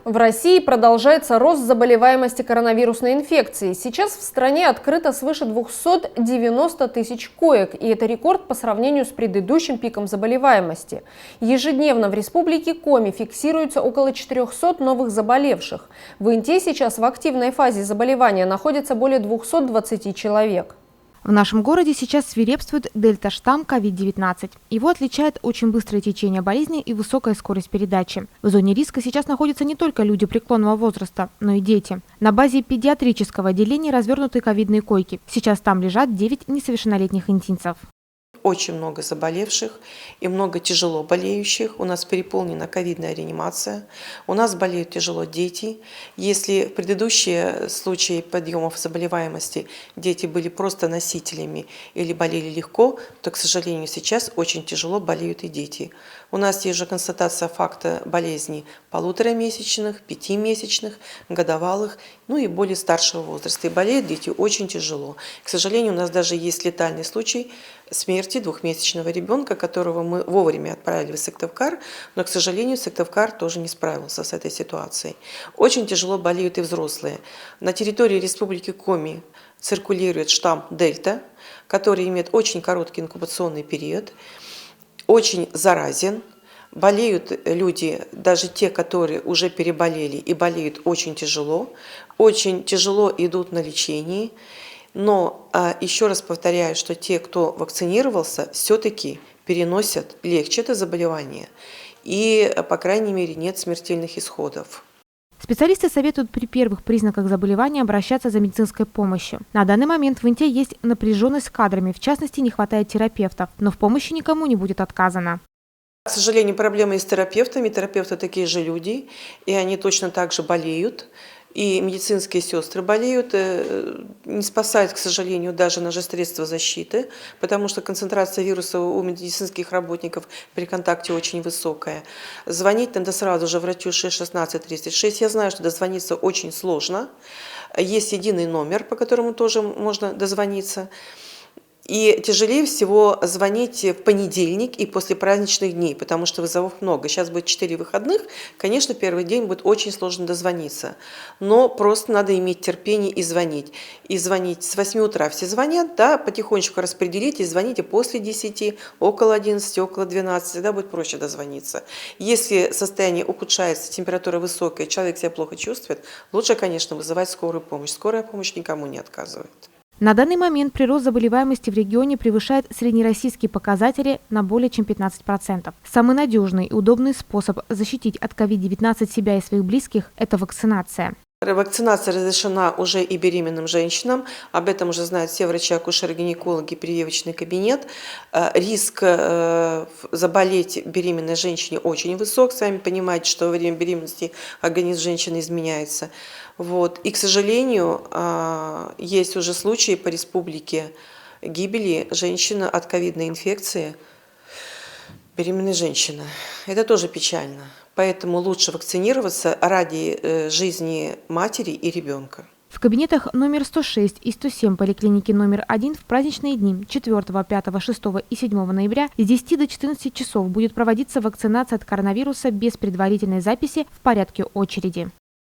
В России продолжается рост заболеваемости коронавирусной инфекцией. Сейчас в стране открыто свыше 290 тысяч коек, и это рекорд по сравнению с предыдущим пиком заболеваемости. Ежедневно в республике Коми фиксируется около 400 новых заболевших. В Инте сейчас в активной фазе заболевания находится более 220 человек. В нашем городе сейчас свирепствует дельта-штамм COVID-19. Его отличает очень быстрое течение болезни и высокая скорость передачи. В зоне риска сейчас находятся не только люди преклонного возраста, но и дети. На базе педиатрического отделения развернуты ковидные койки. Сейчас там лежат 9 несовершеннолетних интинцев. Очень много заболевших и много тяжело болеющих. У нас переполнена ковидная реанимация. У нас болеют тяжело дети. Если в предыдущие случаи подъемов заболеваемости дети были просто носителями или болели легко, то, к сожалению, сейчас очень тяжело болеют и дети. У нас есть же констатация факта болезней 1,5-месячных, 5-месячных, годовалых, ну и более старшего возраста. И болеют дети очень тяжело. К сожалению, у нас даже есть летальный случай смерти 2-месячного ребенка, которого мы вовремя отправили в Сыктывкар, но, к сожалению, Сыктывкар тоже не справился с этой ситуацией. Очень тяжело болеют и взрослые. На территории Республики Коми циркулирует штамм Дельта, который имеет очень короткий инкубационный период, очень заразен. Болеют люди, даже те, которые уже переболели и болеют очень тяжело идут на лечение. Но еще раз повторяю, что те, кто вакцинировался, все-таки переносят легче это заболевание. И, по крайней мере, нет смертельных исходов. Специалисты советуют при первых признаках заболевания обращаться за медицинской помощью. На данный момент в Инте есть напряженность с кадрами, в частности, не хватает терапевтов, но в помощи никому не будет отказано. К сожалению, проблемы и с терапевтами. Терапевты такие же люди, и они точно так же болеют. И медицинские сестры болеют, не спасают, к сожалению, даже наши средства защиты, потому что концентрация вируса у медицинских работников при контакте очень высокая. Звонить надо сразу же врачу 61636. Я знаю, что дозвониться очень сложно. Есть единый номер, по которому тоже можно дозвониться. И тяжелее всего звонить в понедельник и после праздничных дней, потому что вызовов много. Сейчас будет 4 выходных, конечно, первый день будет очень сложно дозвониться. Но просто надо иметь терпение и звонить. И звонить с 8 утра все звонят, да, потихонечку распределите, звоните после 10, около 11, около 12, тогда будет проще дозвониться. Если состояние ухудшается, температура высокая, человек себя плохо чувствует, лучше, конечно, вызывать скорую помощь. Скорая помощь никому не отказывает. На данный момент прирост заболеваемости в регионе превышает среднероссийские показатели на более чем 15%. Самый надежный и удобный способ защитить от COVID-19 себя и своих близких – это вакцинация. Вакцинация разрешена уже и беременным женщинам. Об этом уже знают все врачи, акушеры, гинекологи, прививочный кабинет. Риск заболеть беременной женщине очень высок. Сами понимаете, что во время беременности организм женщины изменяется. Вот. И, к сожалению, есть уже случаи по республике гибели женщины от ковидной инфекции. Беременная женщина. Это тоже печально. Поэтому лучше вакцинироваться ради жизни матери и ребенка. В кабинетах номер 106 и 107 поликлиники номер 1 в праздничные дни 4, 5, 6 и 7 ноября с 10 до 14 часов будет проводиться вакцинация от коронавируса без предварительной записи в порядке очереди.